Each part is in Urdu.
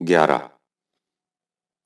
11,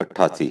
88,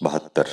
72।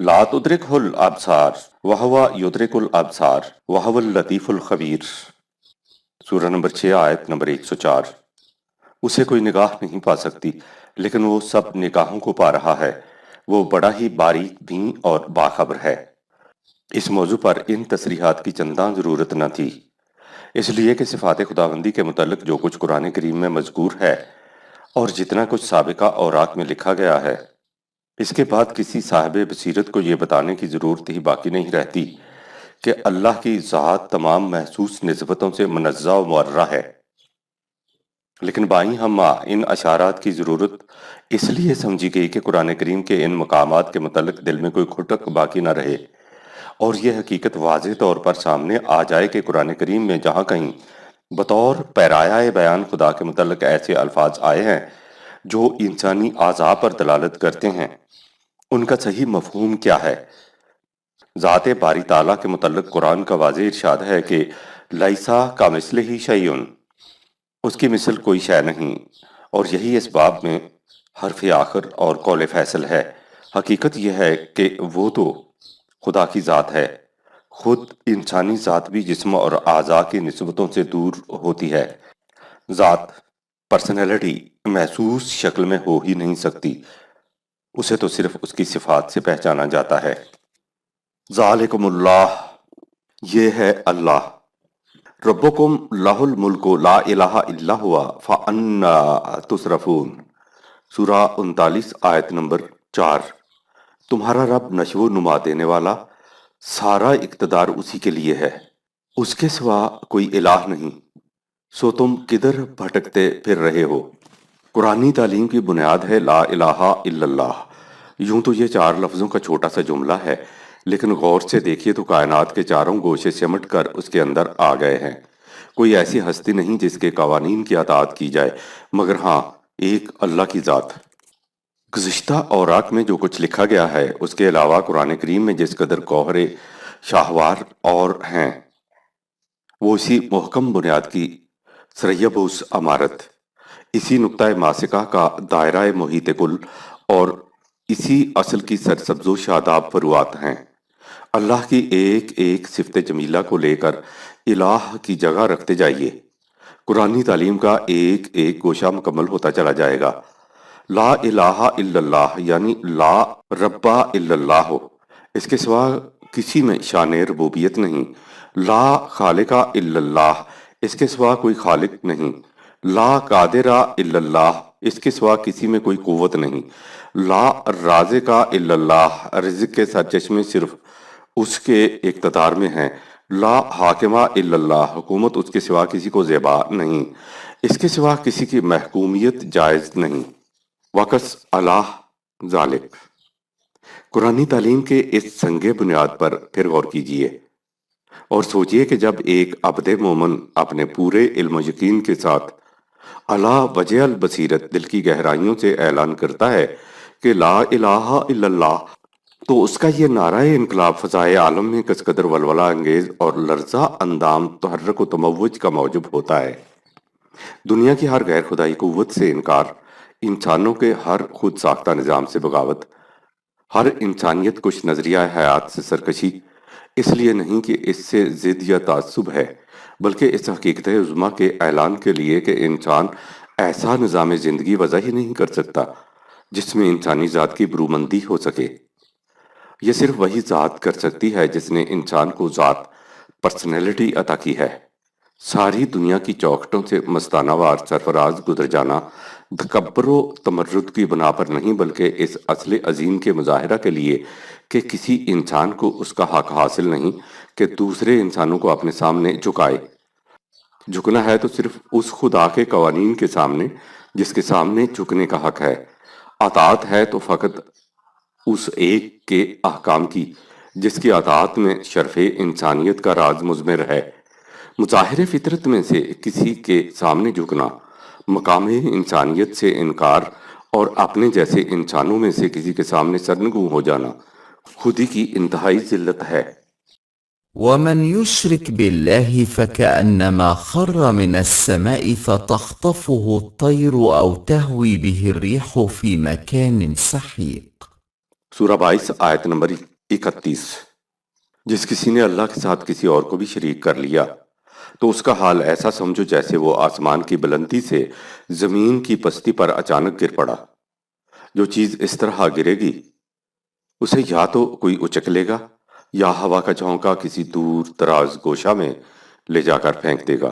لا تدرکہ الابصار وہو یدرک الابصار وہو اللطیف الخبیر، سورہ نمبر 6 آیت نمبر 104۔ اسے کوئی نگاہ نہیں پا سکتی لیکن وہ سب نگاہوں کو پا رہا ہے، وہ بڑا ہی باریک بین اور باخبر ہے۔ اس موضوع پر ان تصریحات کی چنداں ضرورت نہ تھی، اس لیے کہ صفات خداوندی کے متعلق جو کچھ قرآن کریم میں مذکور ہے اور جتنا کچھ سابقہ اوراق میں لکھا گیا ہے، اس کے بعد کسی صاحب بصیرت کو یہ بتانے کی ضرورت ہی باقی نہیں رہتی کہ اللہ کی ذات تمام محسوس نسبتوں سے منزہ و معرہ ہے۔ لیکن بائیں ہمہ ان اشارات کی ضرورت اس لیے سمجھی گئی کہ قرآن کریم کے ان مقامات کے متعلق دل میں کوئی کھٹک باقی نہ رہے، اور یہ حقیقت واضح طور پر سامنے آ جائے کہ قرآن کریم میں جہاں کہیں بطور پیرایہ بیان خدا کے متعلق ایسے الفاظ آئے ہیں جو انسانی اعضاء پر دلالت کرتے ہیں، ان کا صحیح مفہوم کیا ہے۔ ذات باری تعالیٰ کے متعلق قرآن کا واضح ارشاد ہے کہ لیسا کمثلہ شیء، اس کی مثل کوئی شے نہیں، اور یہی اس باب میں حرف آخر اور قول فیصل ہے۔ حقیقت یہ ہے کہ وہ تو خدا کی ذات ہے، خود انسانی ذات بھی جسم اور اعضاء کی نسبتوں سے دور ہوتی ہے۔ ذات، پرسنالٹی محسوس شکل میں ہو ہی نہیں سکتی، اسے تو صرف اس کی صفات سے پہچانا جاتا ہے۔ ذالکم اللہ، یہ ہے اللہ، ربکم لہ الملک لا الہ الا ہوا فانا تصرفون، سورہ 39 آیت نمبر 4۔ تمہارا رب نشو و نما دینے والا، سارا اقتدار اسی کے لیے ہے، اس کے سوا کوئی الہ نہیں، سو تم کدھر بھٹکتے پھر رہے ہو۔ قرآنی تعلیم کی بنیاد ہے لا الہ الا اللہ۔ یوں تو یہ 4 لفظوں کا چھوٹا سا جملہ ہے، لیکن غور سے دیکھیے تو کائنات کے چاروں گوشے سمٹ کر اس کے اندر آ گئے ہیں۔ کوئی ایسی ہستی نہیں جس کے قوانین کی اطاعت کی جائے، مگر ہاں ایک اللہ کی ذات۔ گزشتہ اوراق میں جو کچھ لکھا گیا ہے، اس کے علاوہ قرآن کریم میں جس قدر گوہر شاہوار اور ہیں، وہ اسی محکم بنیاد کی سریبوس عمارت، اسی نقطۂ ماسکہ کا دائرہ محیط کل اور اسی اصل کی سرسبز و شاداب فروعات ہیں۔ اللہ کی ایک ایک صفت جمیلہ کو لے کر الہ کی جگہ رکھتے جائیے، قرآنی تعلیم کا ایک ایک گوشہ مکمل ہوتا چلا جائے گا۔ لا الہ الا اللہ یعنی لا رب الا اللہ، اس کے سوا کسی میں شان ربوبیت نہیں۔ لا خالق الا اللہ، اس کے سوا کوئی خالق نہیں۔ لا قادر الا اللہ، اس کے سوا کسی میں کوئی قوت نہیں۔ لا رازق الا اللہ، رزق کے سرچشمے صرف اس کے اقتدار میں ہیں۔ لا حاکم الا اللہ، حکومت اس کے سوا کسی کو زیبا نہیں، اس کے سوا کسی کی محکومیت جائز نہیں۔ وقص اللہ ذالک، قرآنی تعلیم کے اس سنگ بنیاد پر پھر غور کیجئے اور سوچئے کہ جب ایک عبد مومن اپنے پورے علم و یقین کے ساتھ علی وجہ البصیرت دل کی گہرائیوں سے اعلان کرتا ہے کہ لا الہ الا اللہ، تو اس کا یہ نعرہ انقلاب فضائے عالم میں کس قدر ولولہ انگیز اور لرزہ اندام تحرک و تموج کا موجب ہوتا ہے۔ دنیا کی ہر غیر خدائی قوت سے انکار، انسانوں کے ہر خود ساختہ نظام سے بغاوت، ہر انسانیت کش نظریہ حیات سے سرکشی، اس لیے نہیں کہ اس سے ضد یا تعصب ہے، بلکہ اس حقیقت عظمیٰ کے اعلان کے لیے کہ انسان ایسا نظام زندگی وضع ہی نہیں کر سکتا جس میں انسانی ذات کی برومندی ہو سکے۔ یہ صرف وہی ذات کر سکتی ہے جس نے انسان کو ذات، پرسنالٹی عطا کی ہے۔ ساری دنیا کی چوکھٹوں سے مستانہ وار سرفراز گزر جانا تکبر و تمرد کی بنا پر نہیں، بلکہ اس اصل عظیم کے مظاہرہ کے لیے کہ کسی انسان کو اس کا حق حاصل نہیں کہ دوسرے انسانوں کو اپنے سامنے جھکائے۔ جھکنا ہے تو صرف اس خدا کے قوانین کے سامنے جس کے سامنے جھکنے کا حق ہے۔ اطاعت ہے تو فقط اس ایک کے احکام کی جس کی اطاعت میں شرف انسانیت کا راز مضمر ہے۔ مظاہر فطرت میں سے کسی کے سامنے جھکنا، مقام انسانیت سے انکار اور اپنے جیسے انسانوں میں سے کسی کے سامنے سرنگوں ہو جانا خودی کی انتہائی ذلت ہے۔ ومن يشرك بالله فكأنما خر من السماء فتخطفه الطير أو تهوي به الريح في مكان سحيق، سورہ 22 آیت نمبر 31۔ جس کسی نے اللہ کے ساتھ کسی اور کو بھی شریک کر لیا تو اس کا حال ایسا سمجھو جیسے وہ آسمان کی بلندی سے زمین کی پستی پر اچانک گر پڑا۔ جو چیز اس طرح گرے گی اسے یا تو کوئی اچک لے گا یا ہوا کا جھونکا کسی دور دراز گوشہ میں لے جا کر پھینک دے گا۔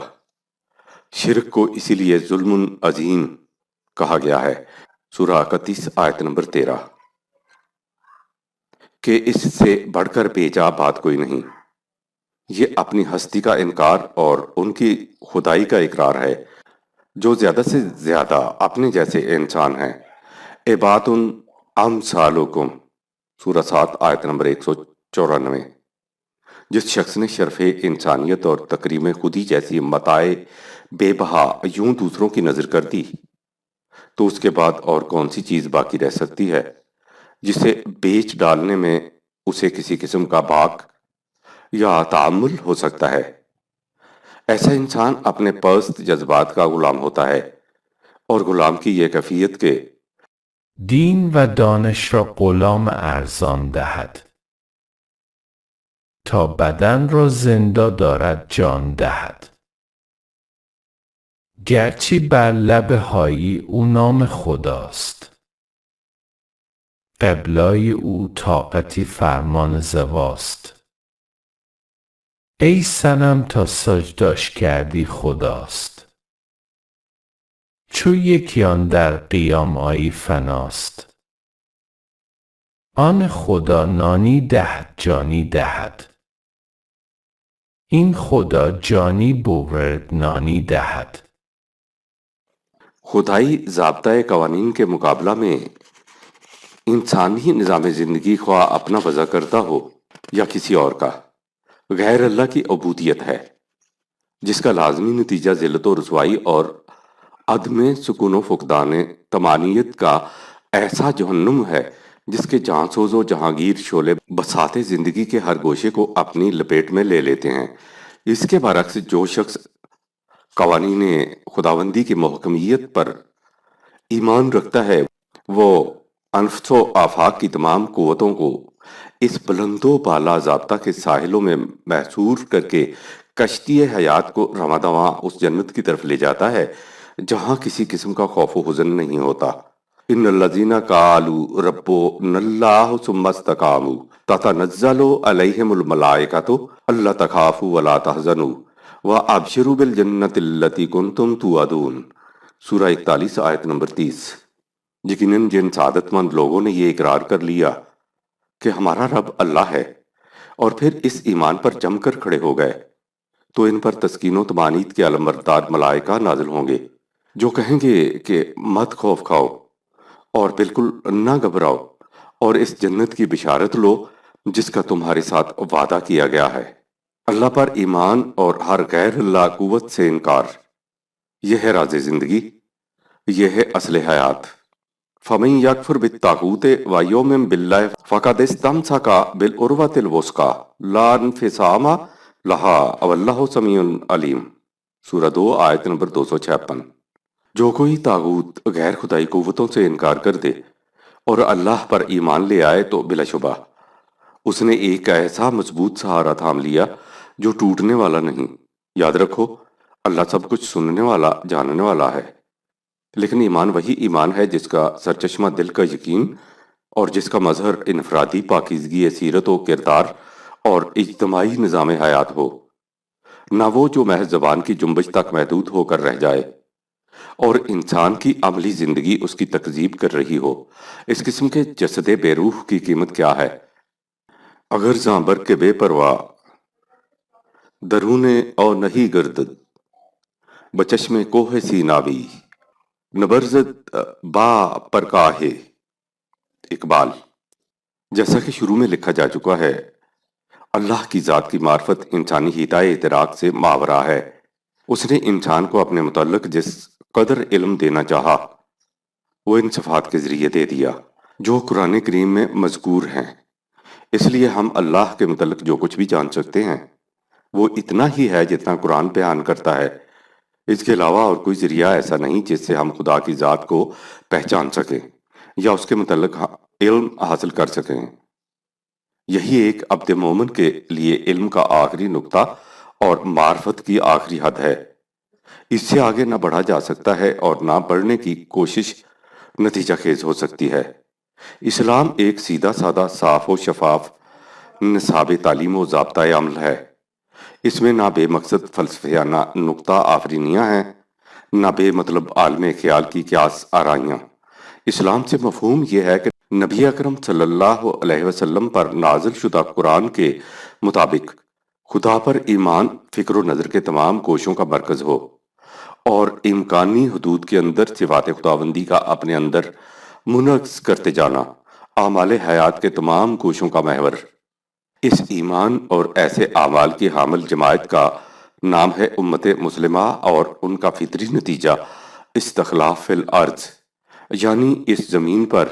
شرک کو اسی لیے ظلم عظیم کہا گیا ہے، سورہ 31 آیت نمبر 13، کہ اس سے بڑھ کر بے جا بات کوئی نہیں۔ یہ اپنی ہستی کا انکار اور ان کی خدائی کا اقرار ہے جو زیادہ سے زیادہ اپنے جیسے انسان ہیں۔ عباد امثالکم، سورہ 7 آیت نمبر 194۔ جس شخص نے شرف انسانیت اور تکریم خودی جیسی متاع بے بہا یوں دوسروں کی نظر کر دی تو اس کے بعد اور کون سی چیز باقی رہ سکتی ہے جسے بیچ ڈالنے میں اسے کسی قسم کا باک یا تعامل ہو سکتا ہے۔ ایسا انسان اپنے پست جذبات کا غلام ہوتا ہے، اور غلام کی یہ کیفیت کہ دین و دانش را غلام ارزان دهد تا بدن را زنده دارد جان دهد. گرچه بر لب هایی او نام خداست، قبلای او طاقتی فرمان زواست. ای صنم تا سجداش کردی خداست، چو یکیان در قیام آیی فناست. آن خدا نانی دهد جانی دهد، این خدا جانی بود نانی دهد. خدائی ضابطۂ قوانین کے مقابلہ میں انسانی نظام زندگی خواہ اپنا وضع کرتا ہو یا کسی اور کا، غیر اللہ کی عبودیت ہے، جس کا لازمی نتیجہ ذلت و رسوائی اور عدم سکون و فقدان طمانینت کا ایسا جہنم ہے جس کے جہاں سوز و جہانگیر شعلے بساط زندگی کے ہر گوشے کو اپنی لپیٹ میں لے لیتے ہیں۔ اس کے برعکس جو شخص قوانین خداوندی کی محکمیت پر ایمان رکھتا ہے وہ انفس و آفاق کی تمام قوتوں کو اس بلند و بالا ضابطہ کے ساحلوں میں محصور کر کے کشتی حیات کو رواں دواں اس جنت کی طرف لے جاتا ہے جہاں کسی قسم کا خوف و حزن نہیں ہوتا۔ ان الذین قالوا ربنا اللہ ثم استقاموا تتنزل علیہم الملائکۃ الا تخافوا ولا تحزنوا وابشروا بالجنۃ التی کنتم توعدون، سورہ 41 آیت نمبر 30۔ یقیناً جن سعادت مند لوگوں نے یہ اقرار کر لیا کہ ہمارا رب اللہ ہے اور پھر اس ایمان پر جم کر کھڑے ہو گئے تو ان پر تسکین و طمانینت کے علمبردار ملائکہ نازل ہوں گے جو کہیں گے کہ مت خوف کھاؤ اور بالکل نہ گھبراؤ اور اس جنت کی بشارت لو جس کا تمہارے ساتھ وعدہ کیا گیا ہے۔ اللہ پر ایمان اور ہر غیر اللہ قوت سے انکار، یہ ہے راز زندگی، یہ ہے اصل حیات۔ فَمَن يَكْفُرْ بِالطَّاغُوتِ وَيُؤْمِن بِاللَّهِ فَقَدِ اسْتَمْسَكَ بِالْعُرْوَةِ الْوُثْقَىٰ لَا انفصام لَهَا وَاللَّهُ سَمِيعٌ عَلِيمٌ، سورہ 2 آیت نمبر 256۔ جو کوئی طاغوت غیر خدائی قوتوں سے انکار کر دے اور اللہ پر ایمان لے آئے تو بلا شبہ اس نے ایک ایسا مضبوط سہارا تھام لیا جو ٹوٹنے والا نہیں۔ یاد رکھو اللہ سب کچھ سننے والا جاننے والا ہے، لیکن ایمان وہی ایمان ہے جس کا سرچشمہ دل کا یقین اور جس کا مظہر انفرادی پاکیزگی سیرت و کردار اور اجتماعی نظام حیات ہو، نہ وہ جو محض زبان کی جنبش تک محدود ہو کر رہ جائے اور انسان کی عملی زندگی اس کی تکذیب کر رہی ہو۔ اس قسم کے جسد بے روح کی قیمت کیا ہے؟ اگر زاں کے بے پرواہ درون او نہیں گردد بچشم کوہ سیناوی نبرزد با پرکاہ۔ اقبال۔ جیسا کہ شروع میں لکھا جا چکا ہے، اللہ کی ذات کی معرفت انسانی ہدایہ ادراک سے ماورا ہے۔ اس نے انسان کو اپنے متعلق جس قدر علم دینا چاہا وہ ان صفات کے ذریعے دے دیا جو قرآن کریم میں مذکور ہیں۔ اس لیے ہم اللہ کے متعلق جو کچھ بھی جان سکتے ہیں وہ اتنا ہی ہے جتنا قرآن بیان کرتا ہے۔ اس کے علاوہ اور کوئی ذریعہ ایسا نہیں جس سے ہم خدا کی ذات کو پہچان سکیں۔ یا اس کے متعلق علم حاصل کر سکیں۔ یہی ایک عبد مومن کے لیے علم کا آخری نقطہ اور معرفت کی آخری حد ہے۔ اس سے آگے نہ بڑھا جا سکتا ہے اور نہ بڑھنے کی کوشش نتیجہ خیز ہو سکتی ہے۔ اسلام ایک سیدھا سادہ صاف و شفاف نصاب تعلیم و ضابطۂ عمل ہے۔ اس میں نہ بے مقصد فلسفیانہ نقطہ آفرینیاں ہیں، نہ بے مطلب عالم خیال کی قیاس آرائیاں۔ اسلام سے مفہوم یہ ہے کہ نبی اکرم صلی اللہ علیہ وسلم پر نازل شدہ قرآن کے مطابق خدا پر ایمان فکر و نظر کے تمام کوششوں کا مرکز ہو، اور امکانی حدود کے اندر صفات خداوندی کا اپنے اندر منعکس کرتے جانا اعمال حیات کے تمام کوششوں کا محور۔ اس ایمان اور ایسے اعمال کی حامل جماعت کا نام ہے امت مسلمہ، اور ان کا فطری نتیجہ استخلاف فی الارض، یعنی اس زمین پر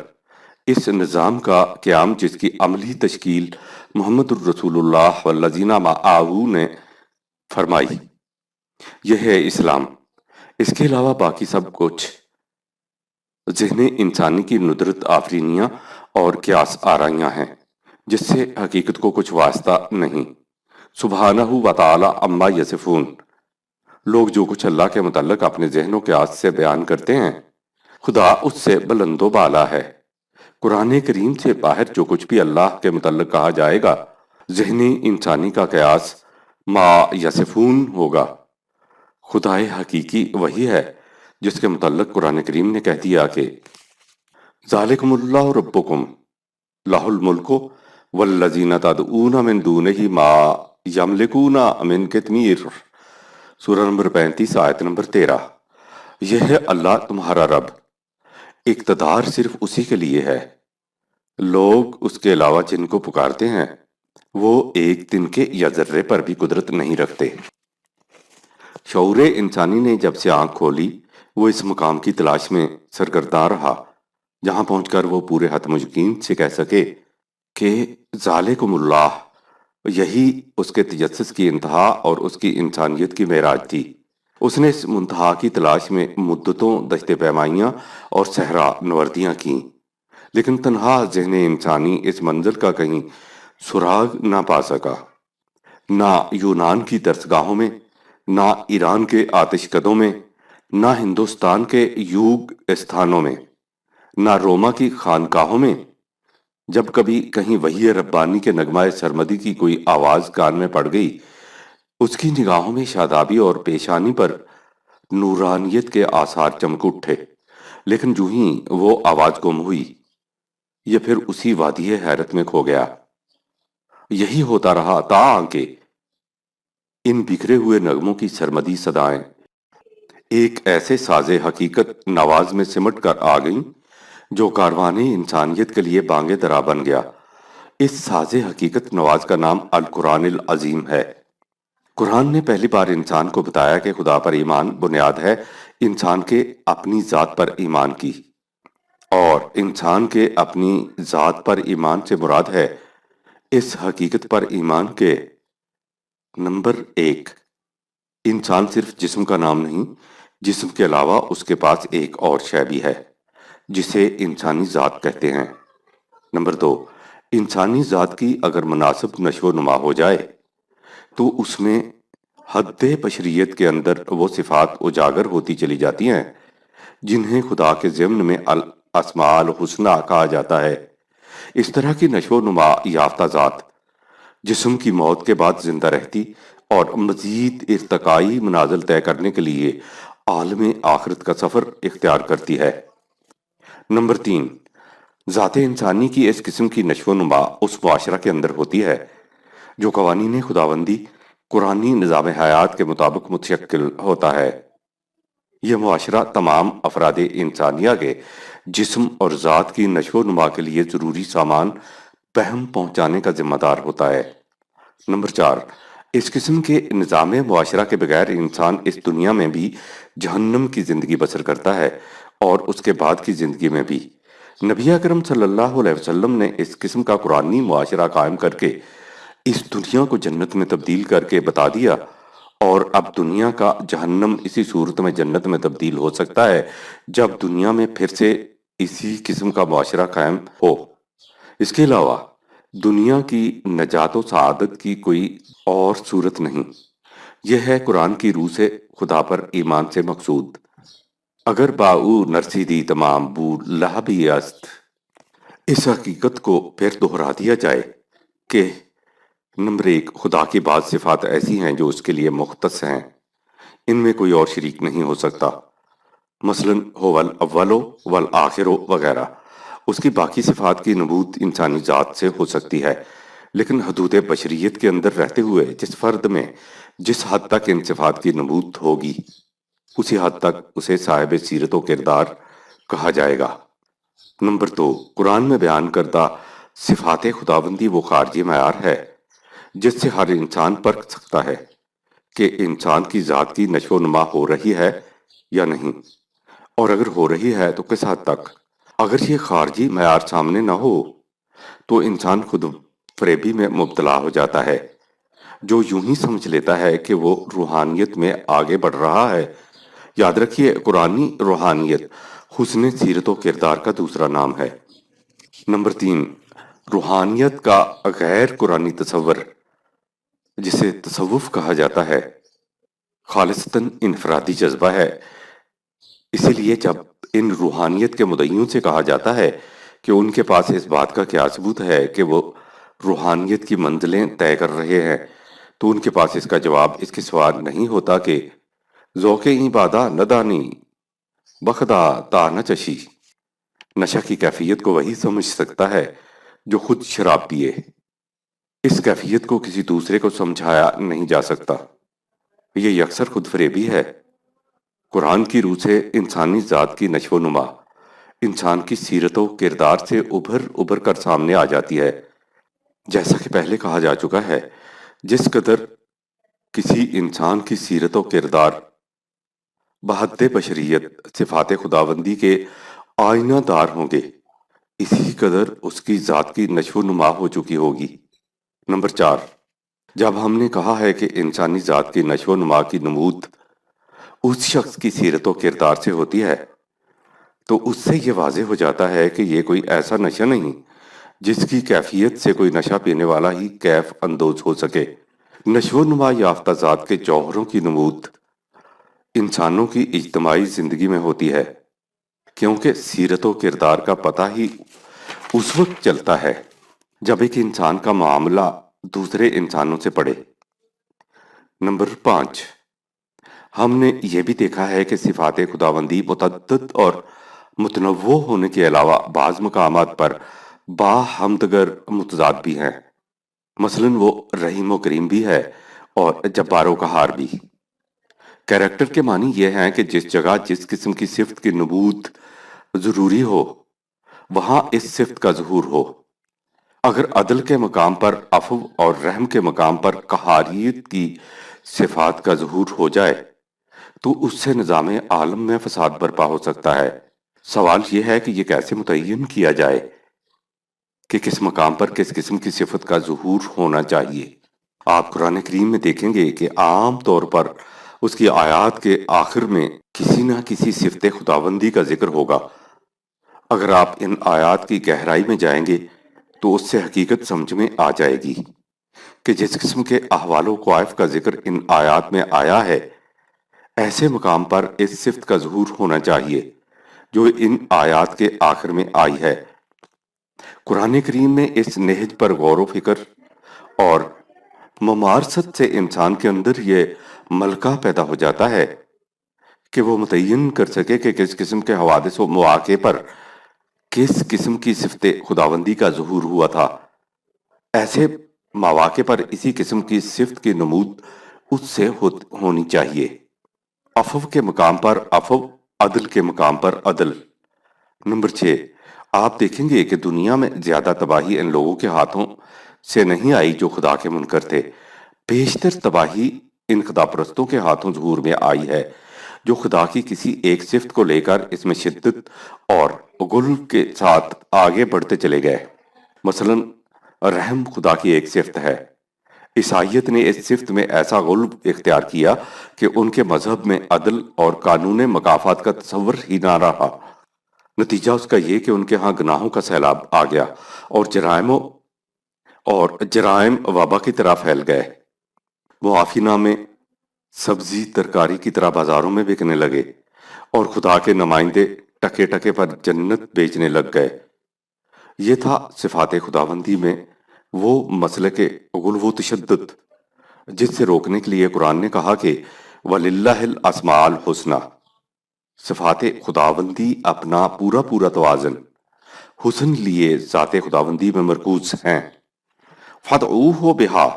اس نظام کا قیام جس کی عملی تشکیل محمد الرسول اللہ والذین معہ نے فرمائی۔ یہ ہے اسلام۔ اس کے علاوہ باقی سب کچھ ذہن انسانی کی ندرت آفرینیاں اور قیاس آرائیاں ہیں، جس سے حقیقت کو کچھ واسطہ نہیں۔ سبحانہ و تعالی عما یصفون۔ لوگ جو کچھ اللہ کے متعلق اپنے ذہن و قیاس سے بیان کرتے ہیں، خدا اس سے بلند و بالا ہے۔ قرآن کریم سے باہر جو کچھ بھی اللہ کے متعلق کہا جائے گا، ذہنی انسانی کا قیاس ما یصفون ہوگا۔ خدائے حقیقی وہی ہے جس کے متعلق قرآن کریم نے کہہ دیا کہ ذالکم اللہ ربکم لہ الملک والذین تدعون من دونہ ما یملکون من قطمیر۔ سورہ نمبر 35 آیت نمبر 13۔ یہ ہے اللہ تمہارا رب، اقتدار صرف اسی کے لیے ہے۔ لوگ اس کے علاوہ جن کو پکارتے ہیں وہ ایک تنکے یا ذرے پر بھی قدرت نہیں رکھتے۔ شعور انسانی نے جب سے آنکھ کھولی وہ اس مقام کی تلاش میں سرگرداں رہا جہاں پہنچ کر وہ پورے حتم یقین سے کہہ سکے کہ ذالکم اللہ، یہی اس کے تجسس کی انتہا اور اس کی انسانیت کی معراج تھی۔ اس نے اس منتہا کی تلاش میں مدتوں دشت پیمائیاں اور صحرا نوردیاں کیں، لیکن تنہا ذہن انسانی اس منزل کا کہیں سراغ نہ پا سکا۔ نہ یونان کی درسگاہوں میں، نہ ایران کے آتش کدوں میں، نہ ہندوستان کے یوگ استھانوں میں، نہ روما کی خانقاہوں میں۔ جب کبھی کہیں وحی ربانی کے نغمہ سرمدی کی کوئی آواز کان میں پڑ گئی، اس کی نگاہوں میں شادابی اور پیشانی پر نورانیت کے آثار چمک اٹھے، لیکن جو ہی وہ آواز گم ہوئی، یہ پھر اسی وادی حیرت میں کھو گیا۔ یہی ہوتا رہا تاکہ ان بکھرے ہوئے نغموں کی سرمدی صدائیں ایک ایسے ساز حقیقت نواز میں سمٹ کر آ گئیں جو کاروان انسانیت کے لیے بانگ درا بن گیا۔ اس ساز حقیقت نواز کا نام القرآن العظیم ہے۔ قرآن نے پہلی بار انسان کو بتایا کہ خدا پر ایمان بنیاد ہے انسان کے اپنی ذات پر ایمان کی، اور انسان کے اپنی ذات پر ایمان سے مراد ہے اس حقیقت پر ایمان کے نمبر 1، انسان صرف جسم کا نام نہیں، جسم کے علاوہ اس کے پاس ایک اور شے بھی ہے جسے انسانی ذات کہتے ہیں۔ نمبر 2، انسانی ذات کی اگر مناسب نشو و نما ہو جائے تو اس میں حد بشریت کے اندر وہ صفات اجاگر ہوتی چلی جاتی ہیں جنہیں خدا کے ضمن میں الاسماء الحسنی کہا جاتا ہے۔ اس طرح کی نشو و نما یافتہ ذات جسم کی موت کے بعد زندہ رہتی اور مزید ارتقائی منازل طے کرنے کے لیے عالم آخرت کا سفر اختیار کرتی ہے۔ نمبر 3، ذات انسانی کی اس قسم کی نشو و نما اس معاشرہ کے اندر ہوتی ہے جو قوانین خداوندی قرآنی نظام حیات کے مطابق متشکل ہوتا ہے۔ یہ معاشرہ تمام افراد انسانیہ کے جسم اور ذات کی نشو و نما کے لیے ضروری سامان بہم پہنچانے کا ذمہ دار ہوتا ہے۔ نمبر 4، اس قسم کے نظام معاشرہ کے بغیر انسان اس دنیا میں بھی جہنم کی زندگی بسر کرتا ہے اور اس کے بعد کی زندگی میں بھی۔ نبی اکرم صلی اللہ علیہ وسلم نے اس قسم کا قرآنی معاشرہ قائم کر کے اس دنیا کو جنت میں تبدیل کر کے بتا دیا، اور اب دنیا کا جہنم اسی صورت میں جنت میں تبدیل ہو سکتا ہے جب دنیا میں پھر سے اسی قسم کا معاشرہ قائم ہو۔ اس کے علاوہ دنیا کی نجات و سعادت کی کوئی اور صورت نہیں۔ یہ ہے قرآن کی روح سے خدا پر ایمان سے مقصود۔ اگر باؤ نرسیدی تمام بو لہبی است، اس حقیقت کو پھر دہرا دیا جائے کہ نمبر 1، خدا کی بعض صفات ایسی ہیں جو اس کے لیے مختص ہیں، ان میں کوئی اور شریک نہیں ہو سکتا، مثلاً هو الاول والآخر وغیرہ۔ اس کی باقی صفات کی نبوت انسانی ذات سے ہو سکتی ہے، لیکن حدود بشریت کے اندر رہتے ہوئے جس فرد میں جس حد تک ان صفات کی نبوت ہوگی، اسی حد تک اسے صاحب سیرت و کردار کہا جائے گا۔ نمبر 2، قرآن میں بیان کردہ صفات خداوندی وہ خارجی معیار ہے جس سے ہر انسان پرکھ سکتا ہے کہ انسان کی ذات کی نشو و نما ہو رہی ہے یا نہیں، اور اگر ہو رہی ہے تو کس حد تک۔ اگر یہ خارجی معیار سامنے نہ ہو تو انسان خود فریبی میں مبتلا ہو جاتا ہے، جو یوں ہی سمجھ لیتا ہے کہ وہ روحانیت میں آگے بڑھ رہا ہے۔ یاد رکھیے، قرآنی روحانیت حسن سیرت و کردار کا دوسرا نام ہے۔ نمبر 3، روحانیت کا غیر قرآنی تصور، جسے تصوف کہا جاتا ہے، خالصتاً انفرادی جذبہ ہے۔ اسی لیے جب ان روحانیت کے مدعیوں سے کہا جاتا ہے کہ ان کے پاس اس بات کا کیا ثبوت ہے کہ وہ روحانیت کی منزلیں طے کر رہے ہیں، تو ان کے پاس اس کا جواب اس کے سوا نہیں ہوتا کہ ذوق این بادہ ندانی بخدا تا نہ چشی۔ نشہ کی کیفیت کو وہی سمجھ سکتا ہے جو خود شراب پیے، اس کیفیت کو کسی دوسرے کو سمجھایا نہیں جا سکتا، یہ یکسر خود فریبی ہے۔ قرآن کی روح سے انسانی ذات کی نشو و نما انسان کی سیرت و کردار سے ابھر کر سامنے آ جاتی ہے۔ جیسا کہ پہلے کہا جا چکا ہے، جس قدر کسی انسان کی سیرت و کردار بحد بشریت صفات خداوندی کے آئینہ دار ہوں گے، اسی قدر اس کی ذات کی نشو و نما ہو چکی ہوگی۔ نمبر 4، جب ہم نے کہا ہے کہ انسانی ذات کی نشو و نما کی نمود اس شخص کی سیرت و کردار سے ہوتی ہے، تو اس سے یہ واضح ہو جاتا ہے کہ یہ کوئی ایسا نشہ نہیں جس کی کیفیت سے کوئی نشہ پینے والا ہی کیف اندوز ہو سکے۔ نشو و نما یافتہ ذات کے جوہروں کی نمود انسانوں کی اجتماعی زندگی میں ہوتی ہے، کیونکہ سیرت و کردار کا پتہ ہی اس وقت چلتا ہے جب ایک انسان کا معاملہ دوسرے انسانوں سے پڑے۔ نمبر 5، ہم نے یہ بھی دیکھا ہے کہ صفات خداوندی متعدد اور متنوع ہونے کے علاوہ بعض مقامات پر باہمدگر متضاد بھی ہیں، مثلاً وہ رحیم و کریم بھی ہے اور جبار و قہار بھی۔ کریکٹر کے معنی یہ ہیں کہ جس جگہ جس قسم کی صفت کی نبوت ضروری ہو، وہاں اس صفت کا ظہور ہو۔ اگر عدل کے مقام پر عفو اور رحم کے مقام پر قہاریت کی صفات کا ظہور ہو جائے تو اس سے نظام عالم میں فساد برپا ہو سکتا ہے۔ سوال یہ ہے کہ یہ کیسے متعین کیا جائے کہ کس مقام پر کس قسم کی صفت کا ظہور ہونا چاہیے۔ آپ قرآن کریم میں دیکھیں گے کہ عام طور پر اس کی آیات کے آخر میں کسی نہ کسی صفت خداوندی کا ذکر ہوگا۔ اگر آپ ان آیات کی گہرائی میں جائیں گے تو اس سے حقیقت سمجھ میں آ جائے گی کہ جس قسم کے احوال و قوائف کا ذکر ان آیات میں آیا ہے، ایسے مقام پر اس صفت کا ظہور ہونا چاہیے جو ان آیات کے آخر میں آئی ہے۔ قرآن کریم میں اس نہج پر غور و فکر اور ممارست سے انسان کے اندر یہ ملکہ پیدا ہو جاتا ہے کہ وہ متعین کر سکے کہ کس قسم کے حوادث و مواقع پر کس قسم کی صفت خداوندی کا ظہور ہوا تھا۔ ایسے مواقع پر اسی قسم کی صفت کی نمود اس سے ہونی چاہیے۔ عفو کے مقام پر عفو، عدل کے مقام پر عدل۔ نمبر 6، آپ دیکھیں گے کہ دنیا میں زیادہ تباہی ان لوگوں کے ہاتھوں سے نہیں آئی جو خدا کے منکر تھے، بیشتر تباہی ان خدا پرستوں کے ہاتھوں ظہور میں آئی ہے جو خدا کی کسی ایک صفت کو لے کر اس میں شدت اور غلو کے ساتھ آگے بڑھتے چلے گئے۔ مثلاً رحم خدا کی ایک صفت ہے، عیسائیت نے اس صفت میں ایسا غلو اختیار کیا کہ ان کے مذہب میں عدل اور قانون مکافات کا تصور ہی نہ رہا۔ نتیجہ اس کا یہ کہ ان کے ہاں گناہوں کا سیلاب آ گیا اور جرائم وبا کی طرح پھیل گئے۔ معافی نامے سبزی ترکاری کی طرح بازاروں میں بکنے لگے اور خدا کے نمائندے ٹکے ٹکے پر جنت بیچنے لگ گئے۔ یہ تھا صفات خداوندی میں وہ مسلک غلو و تشدد جس سے روکنے کے لیے قرآن نے کہا کہ وَلِلَّهِ الْأَسْمَاءُ الْحُسْنَى، صفات خداوندی اپنا پورا پورا توازن حسن لیے ذات خداوندی میں مرکوز ہیں۔ فَادْعُوهُ بِهَا،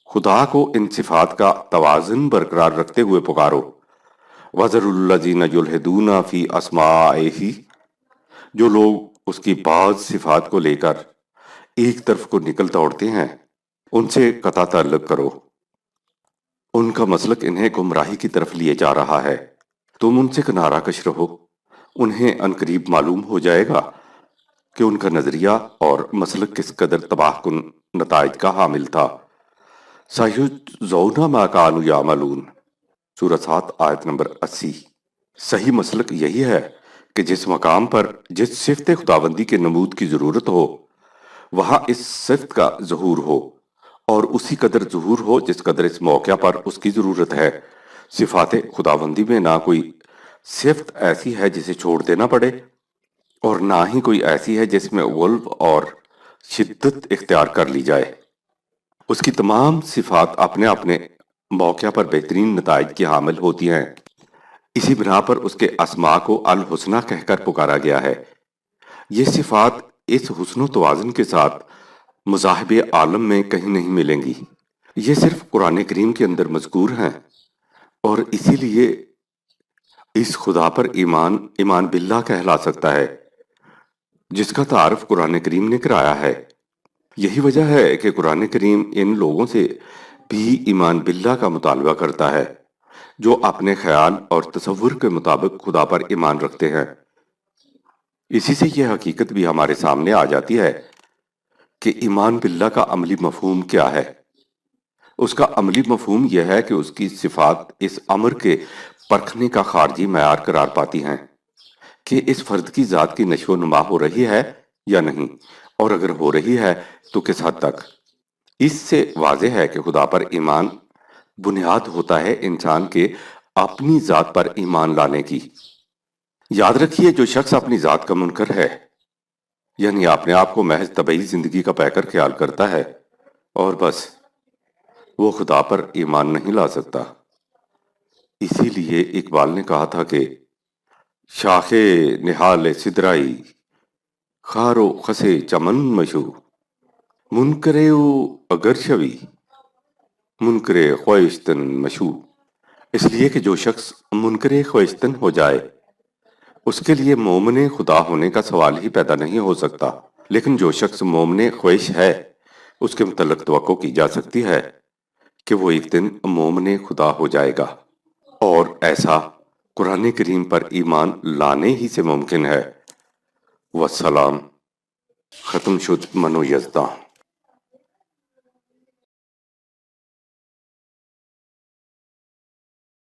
خدا کو ان صفات کا توازن برقرار رکھتے ہوئے پکارو۔ وَذَرُوا الَّذِينَ يُلْحِدُونَ فِي أَسْمَائِهِ، جو لوگ اس کی بعض صفات کو لے کر ایک طرف کو نکل دوڑتے ہیں ان سے قطع تعلق کرو۔ ان کا مسلک انہیں گمراہی کی طرف لیے جا رہا ہے، تم ان سے کنارہ کش رہو۔ انہیں عنقریب معلوم ہو جائے گا کہ ان کا نظریہ اور مسلک کس قدر تباہ کن نتائج کا حامل تھا۔ سَيُجْزَوْنَ مَا كَانُوا يَعْمَلُونَ، سورہ 7 آیت نمبر 80۔ صحیح مسلک یہی ہے کہ جس مقام پر جس صفت خداوندی کے نمود کی ضرورت ہو وہاں اس صفت کا ظہور ہو، اور اسی قدر ظہور ہو جس قدر اس موقع پر اس کی ضرورت ہے۔ صفات خداوندی میں نہ کوئی صفت ایسی ہے جسے چھوڑ دینا پڑے اور نہ ہی کوئی ایسی ہے جس میں غلب اور شدت اختیار کر لی جائے۔ اس کی تمام صفات اپنے اپنے موقع پر بہترین نتائج کی حامل ہوتی ہیں۔ اسی بنا پر اس کے اسماء کو الحسنہ کہہ کر پکارا گیا ہے۔ یہ صفات اس حسن و توازن کے ساتھ مذاہب عالم میں کہیں نہیں ملیں گی، یہ صرف قرآن کریم کے اندر مذکور ہیں، اور اسی لیے اس خدا پر ایمان باللہ کہلا سکتا ہے جس کا تعارف قرآن کریم نے کرایا ہے۔ یہی وجہ ہے کہ قرآن کریم ان لوگوں سے بھی ایمان باللہ کا مطالبہ کرتا ہے جو اپنے خیال اور تصور کے مطابق خدا پر ایمان رکھتے ہیں۔ اسی سے یہ حقیقت بھی ہمارے سامنے آ جاتی ہے کہ ایمان باللہ کا عملی مفہوم کیا ہے۔ اس کا عملی مفہوم یہ ہے کہ اس کی صفات اس امر کے پرکھنے کا خارجی معیار قرار پاتی ہیں کہ اس فرد کی ذات کی نشو و نما ہو رہی ہے یا نہیں، اور اگر ہو رہی ہے تو کس حد تک۔ اس سے واضح ہے کہ خدا پر ایمان بنیاد ہوتا ہے انسان کے اپنی ذات پر ایمان لانے کی۔ یاد رکھیے، جو شخص اپنی ذات کا منکر ہے، یعنی اپنے آپ کو محض طبعی زندگی کا پیکر خیال کرتا ہے، اور بس وہ خدا پر ایمان نہیں لا سکتا۔ اسی لیے اقبال نے کہا تھا کہ شاخ نہال سدرائی خارو خسے چمن مشو، منکرے اگر شوی منکرے خویشتن مشو۔ اس لیے کہ جو شخص منکرے خویشتن ہو جائے اس کے لیے مومن خدا ہونے کا سوال ہی پیدا نہیں ہو سکتا، لیکن جو شخص مومن خویش ہے اس کے متعلق توقع کی جا سکتی ہے کہ وہ ایک دن مومن خدا ہو جائے گا، اور ایسا قرآن کریم پر ایمان لانے ہی سے ممکن ہے۔ والسلام۔ ختم شد منو یزداں۔